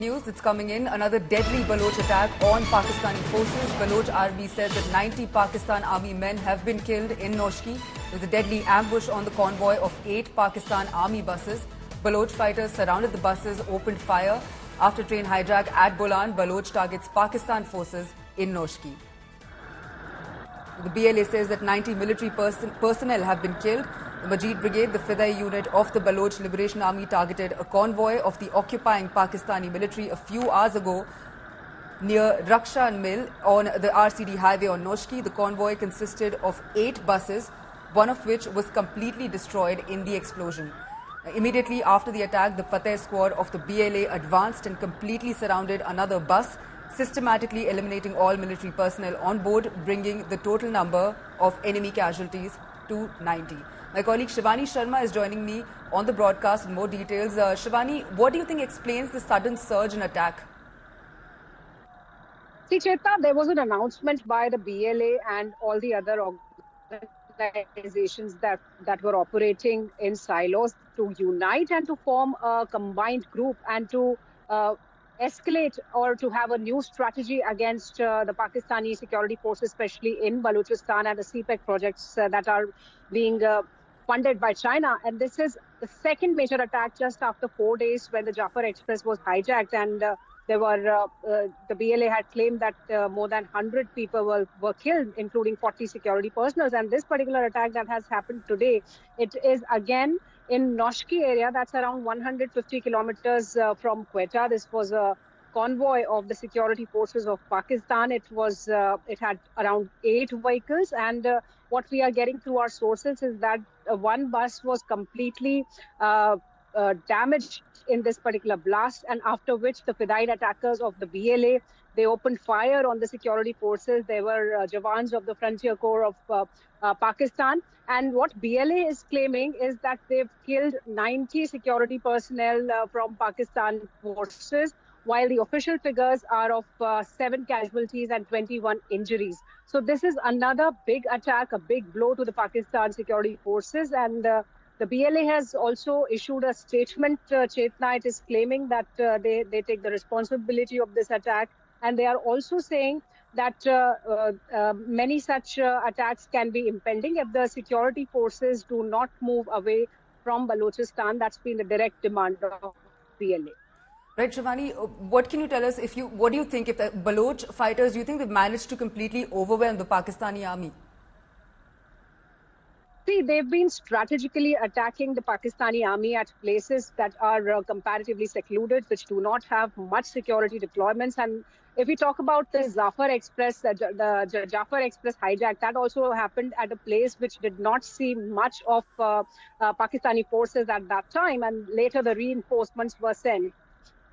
News that's coming in. Another deadly Baloch attack on Pakistani forces. Baloch Army says that 90 Pakistan Army men have been killed in Noshki. There's a deadly ambush on the convoy of 8 Pakistan Army buses. Baloch fighters surrounded the buses, opened fire. After train hijack at Bolan, Baloch targets Pakistan forces in Noshki. The BLA says that 90 military personnel have been killed. The Majid Brigade, the Fidai unit of the Baloch Liberation Army, targeted a convoy of the occupying Pakistani military a few hours ago near Rakshan Mill on the RCD highway on Noshki. The convoy consisted of 8 buses, one of which was completely destroyed in the explosion. Immediately after the attack, the Fateh squad of the BLA advanced and completely surrounded another bus, systematically eliminating all military personnel on board, bringing the total number of enemy casualties to 90. My colleague Shivani Sharma is joining me on the broadcast with more details. Shivani, what do you think explains the sudden surge in attack? See, Chetna, there was an announcement by the BLA and all the other organizations that were operating in silos to unite and to form a combined group and to escalate or to have a new strategy against the Pakistani security forces, especially in Baluchistan and the CPEC projects that are being funded by China. And this is the second major attack just after 4 days when the Jafar Express was hijacked, and the BLA had claimed that more than 100 people were killed, including 40 security personnel. And this particular attack that has happened today, it is again in Noshki area, that's around 150 kilometers from Quetta. This was a convoy of the security forces of Pakistan. It had around 8 vehicles, and what we are getting through our sources is that one bus was completely damaged in this particular blast, and after which the Fidai attackers of the BLA, they opened fire on the security forces. They were Jawans of the Frontier Corps of Pakistan. And what BLA is claiming is that they've killed 90 security personnel from Pakistan forces, while the official figures are of 7 casualties and 21 injuries. So this is another big attack, a big blow to the Pakistan security forces. And the BLA has also issued a statement, Chetna. It is claiming that they take the responsibility of this attack. And they are also saying that many such attacks can be impending if the security forces do not move away from Balochistan. That's been the direct demand of BLA. Right, Shivani, what can you tell us? What do you think if the Baloch fighters, do you think they've managed to completely overwhelm the Pakistani army? See, they've been strategically attacking the Pakistani army at places that are comparatively secluded, which do not have much security deployments. And if we talk about the Jafar Express, the Jafar Express hijack, that also happened at a place which did not see much of Pakistani forces at that time. And later the reinforcements were sent.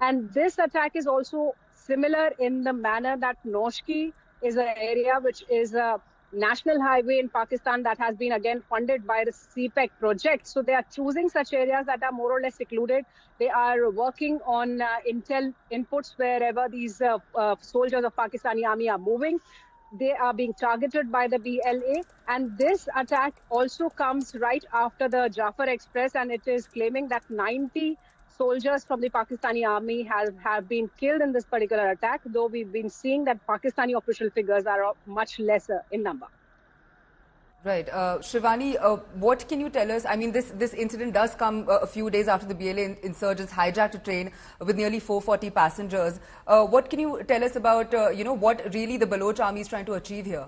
And this attack is also similar in the manner that Noshki is an area which is a national highway in Pakistan that has been again funded by the CPEC project. So they are choosing such areas that are more or less secluded. They are working on intel inputs wherever these soldiers of Pakistani army are moving. They are being targeted by the BLA. And this attack also comes right after the Jafar Express, and it is claiming that 90 soldiers from the Pakistani army have been killed in this particular attack, though we've been seeing that Pakistani official figures are much lesser in number. Right. Shivani, what can you tell us? I mean, this incident does come a few days after the BLA insurgents hijacked a train with nearly 440 passengers. What can you tell us about, what really the Baloch army is trying to achieve here?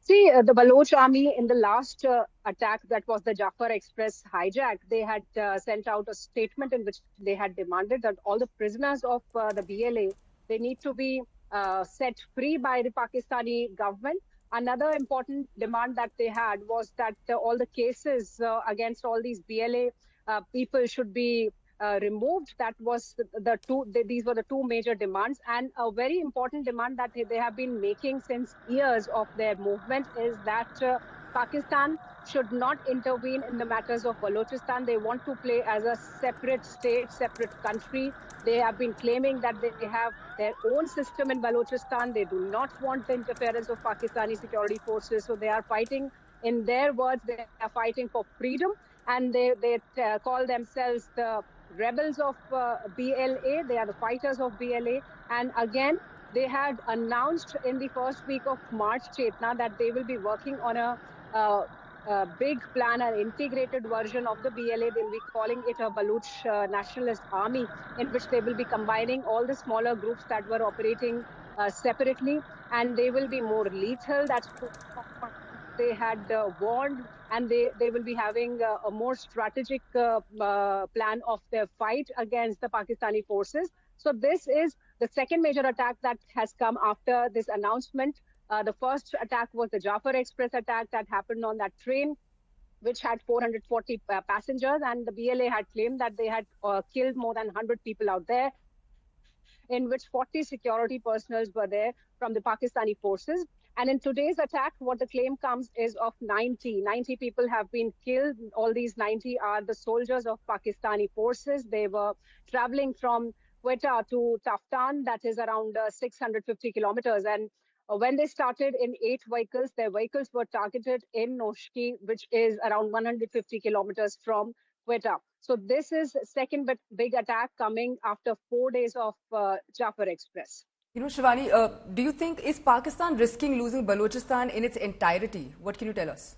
See, the Baloch army in the last attack, that was the Jafar Express hijack, they had sent out a statement in which they had demanded that all the prisoners of the BLA, they need to be set free by the Pakistani government. Another important demand that they had was that all the cases against all these BLA people should be removed. That was these were the 2 major demands. And a very important demand that they have been making since years of their movement is that Pakistan should not intervene in the matters of Balochistan. They want to play as a separate state, separate country. They have been claiming that they have their own system in Balochistan. They do not want the interference of Pakistani security forces. So they are fighting, in their words, they are fighting for freedom. And they call themselves the rebels of BLA. They are the fighters of BLA. And again, they had announced in the first week of March, Chetna, that they will be working on uh, a big plan, an integrated version of the BLA. They'll be calling it a Baloch Nationalist Army, in which they will be combining all the smaller groups that were operating separately, and they will be more lethal. That's what they had warned, and they will be having a more strategic plan of their fight against the Pakistani forces. So this is the second major attack that has come after this announcement. The first attack was the Jafar Express attack that happened on that train, which had 440 passengers, and the BLA had claimed that they had killed more than 100 people out there, in which 40 security personnel were there from the Pakistani forces. And in today's attack, what the claim comes is of 90. 90 people have been killed. All these 90 are the soldiers of Pakistani forces. They were traveling from Quetta to Taftan, that is around 650 kilometers. And when they started in 8 vehicles, their vehicles were targeted in Noshki, which is around 150 kilometers from Quetta. So this is second big attack coming after 4 days of Jafar Express. Shivani, do you think is Pakistan risking losing Balochistan in its entirety? What can you tell us?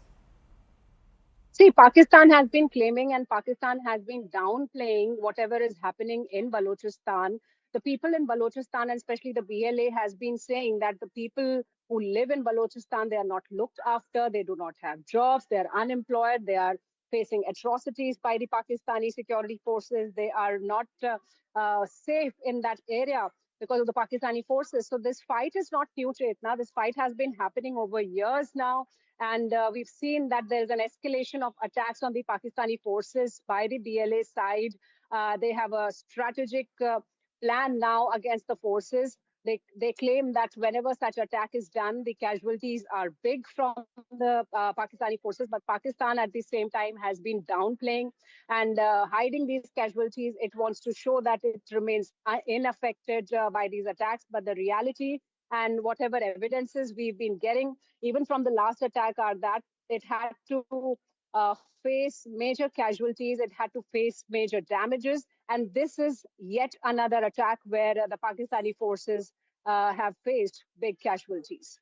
See, Pakistan has been claiming and Pakistan has been downplaying whatever is happening in Balochistan. The people in Balochistan, and especially the BLA, has been saying that the people who live in Balochistan, they are not looked after, they do not have jobs, they are unemployed, they are facing atrocities by the Pakistani security forces, they are not safe in that area because of the Pakistani forces. So this fight is not new, Chetna. This fight has been happening over years now. And we've seen that there's an escalation of attacks on the Pakistani forces by the BLA side. They have a strategic plan now against the forces. They claim that whenever such attack is done, the casualties are big from the Pakistani forces, but Pakistan at the same time has been downplaying and hiding these casualties. It wants to show that it remains unaffected by these attacks, but the reality and whatever evidences we've been getting, even from the last attack, are that it had to face major casualties, it had to face major damages. And this is yet another attack where the Pakistani forces have faced big casualties.